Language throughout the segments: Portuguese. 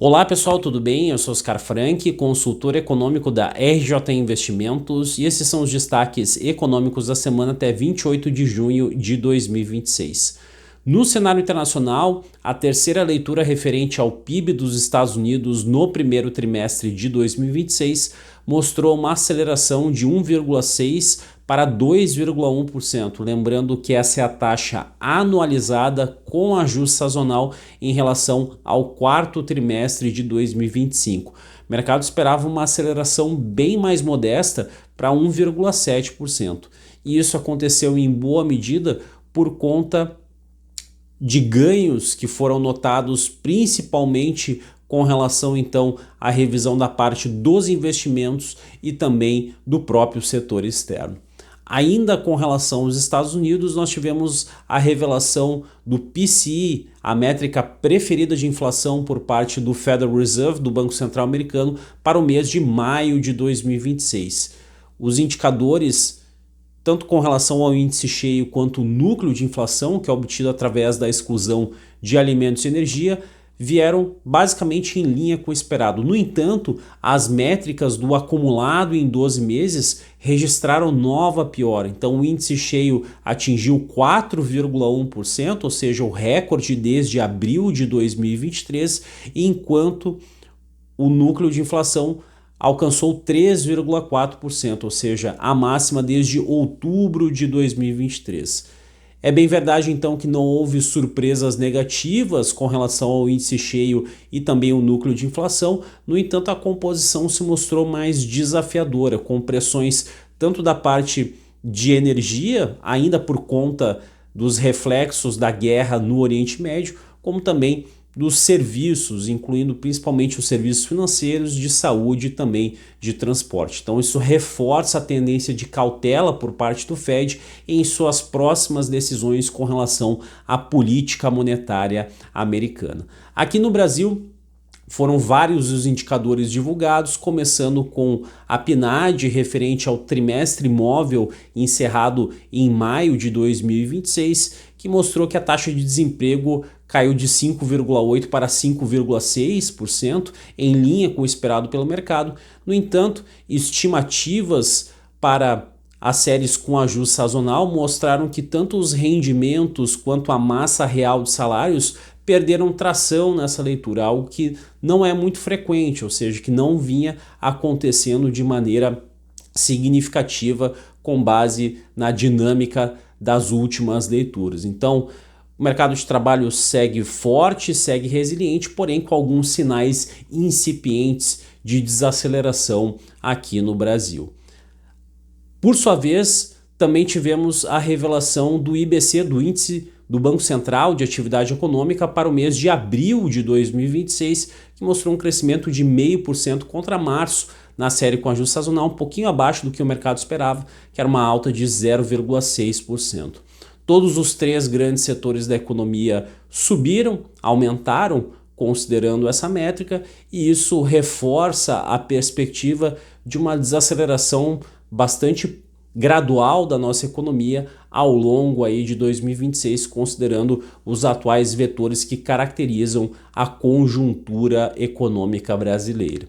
Olá pessoal, tudo bem? Eu sou Oscar Frank, consultor econômico da RJ Investimentos, e esses são os destaques econômicos da semana até 28 de junho de 2026. No cenário internacional, a terceira leitura referente ao PIB dos Estados Unidos no primeiro trimestre de 2026 mostrou uma aceleração de 1,6% para 2,1%. Lembrando que essa é a taxa anualizada com ajuste sazonal em relação ao quarto trimestre de 2025. O mercado esperava uma aceleração bem mais modesta para 1,7%. E isso aconteceu em boa medida por conta de ganhos que foram notados principalmente com relação então à revisão da parte dos investimentos e também do próprio setor externo. Ainda com relação aos Estados Unidos, nós tivemos a revelação do PCE, a métrica preferida de inflação por parte do Federal Reserve, do Banco Central Americano, para o mês de maio de 2026. Os indicadores, tanto com relação ao índice cheio quanto o núcleo de inflação, que é obtido através da exclusão de alimentos e energia, vieram basicamente em linha com o esperado. No entanto, as métricas do acumulado em 12 meses registraram nova piora. Então, o índice cheio atingiu 4,1%, ou seja, o recorde desde abril de 2023, enquanto o núcleo de inflação alcançou 3,4%, ou seja, a máxima desde outubro de 2023. É bem verdade, então, que não houve surpresas negativas com relação ao índice cheio e também o núcleo de inflação. No entanto, a composição se mostrou mais desafiadora, com pressões tanto da parte de energia, ainda por conta dos reflexos da guerra no Oriente Médio, como também dos serviços, incluindo principalmente os serviços financeiros, de saúde e também de transporte. Então isso reforça a tendência de cautela por parte do Fed em suas próximas decisões com relação à política monetária americana. Aqui no Brasil, foram vários os indicadores divulgados, começando com a PNAD referente ao trimestre móvel encerrado em maio de 2026, que mostrou que a taxa de desemprego caiu de 5,8% para 5,6%, em linha com o esperado pelo mercado. No entanto, estimativas para as séries com ajuste sazonal mostraram que tanto os rendimentos quanto a massa real de salários perderam tração nessa leitura, algo que não é muito frequente, ou seja, que não vinha acontecendo de maneira significativa com base na dinâmica das últimas leituras. Então, o mercado de trabalho segue forte, segue resiliente, porém com alguns sinais incipientes de desaceleração aqui no Brasil. Por sua vez, também tivemos a revelação do IBC, do Índice do Banco Central de Atividade Econômica, para o mês de abril de 2026, que mostrou um crescimento de 0,5% contra março, na série com ajuste sazonal, um pouquinho abaixo do que o mercado esperava, que era uma alta de 0,6%. Todos os três grandes setores da economia subiram, aumentaram, considerando essa métrica, e isso reforça a perspectiva de uma desaceleração bastante gradual da nossa economia ao longo aí de 2026, considerando os atuais vetores que caracterizam a conjuntura econômica brasileira.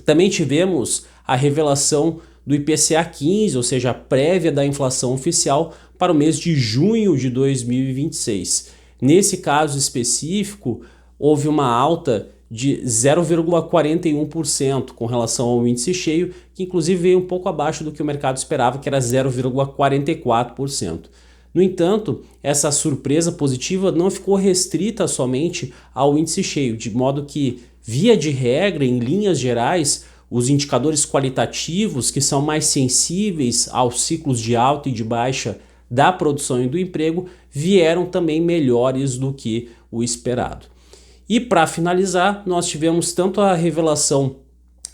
Também tivemos a revelação do IPCA 15, ou seja, a prévia da inflação oficial para o mês de junho de 2026. Nesse caso específico, houve uma alta de 0,41% com relação ao índice cheio, que inclusive veio um pouco abaixo do que o mercado esperava, que era 0,44%. No entanto, essa surpresa positiva não ficou restrita somente ao índice cheio, de modo que, via de regra, em linhas gerais, os indicadores qualitativos, que são mais sensíveis aos ciclos de alta e de baixa da produção e do emprego, vieram também melhores do que o esperado. E para finalizar, nós tivemos tanto a revelação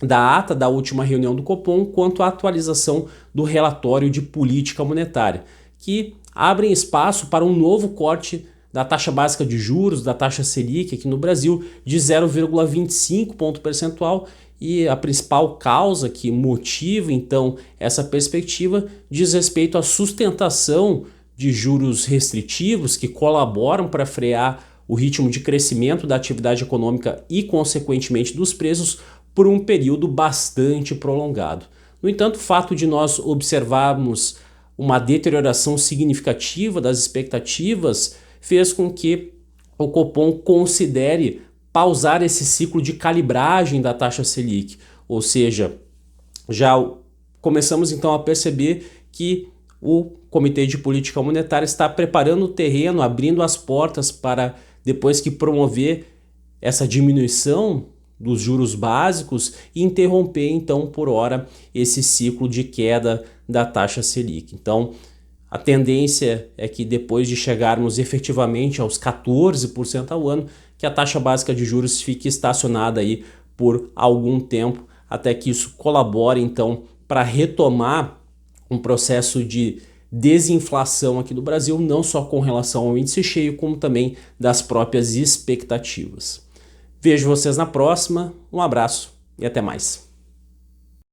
da ata da última reunião do Copom, quanto a atualização do relatório de política monetária, que abrem espaço para um novo corte da taxa básica de juros, da taxa Selic aqui no Brasil, de 0,25 ponto percentual, e a principal causa que motiva então essa perspectiva diz respeito à sustentação de juros restritivos que colaboram para frear o ritmo de crescimento da atividade econômica e, consequentemente, dos preços por um período bastante prolongado. No entanto, o fato de nós observarmos uma deterioração significativa das expectativas fez com que o Copom considere pausar esse ciclo de calibragem da taxa Selic, ou seja, já começamos então a perceber que o Comitê de Política Monetária está preparando o terreno, abrindo as portas para, depois que promover essa diminuição dos juros básicos, interromper então por hora esse ciclo de queda da taxa Selic. Então, a tendência é que depois de chegarmos efetivamente aos 14% ao ano, que a taxa básica de juros fique estacionada aí por algum tempo, até que isso colabore então para retomar um processo de desinflação aqui no Brasil, não só com relação ao índice cheio, como também das próprias expectativas. Vejo vocês na próxima, um abraço e até mais.